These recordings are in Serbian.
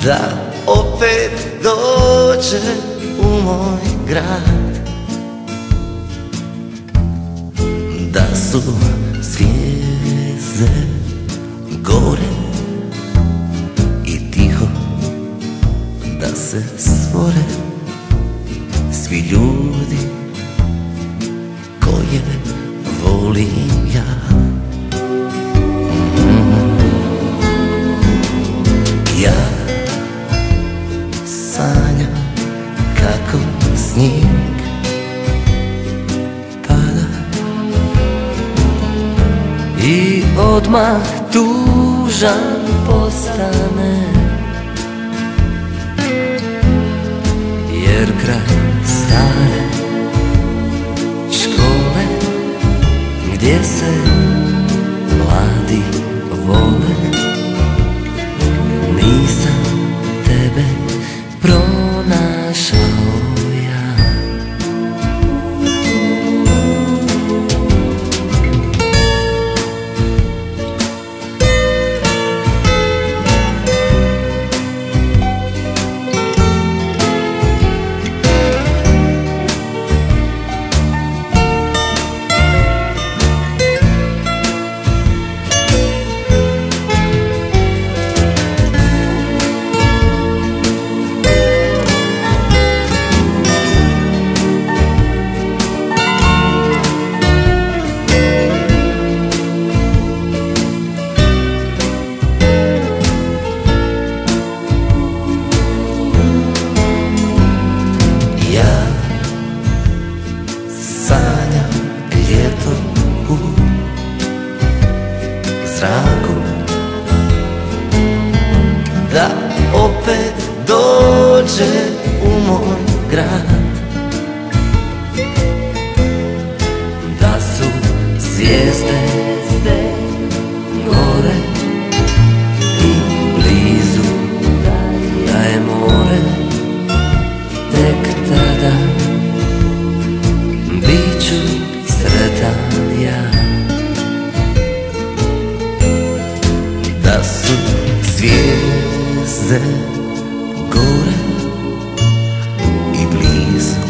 da opet dođe u moj grad, da su zvijezde gore i tiho da se stvore svi ljudi koje volim ja. Ja sanjam kako snijeg pada i odmah tužan postane, jer kraj stare škole gdje se mladi vole, nisam tebe pronašao ja. Sanjam ljeto u zraku, da opet dođe u moj grad, da su zvijezde gore i blizu, da je more tek tada biću sretan ja, da su zvijezde gore i blizu,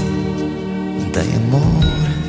da je more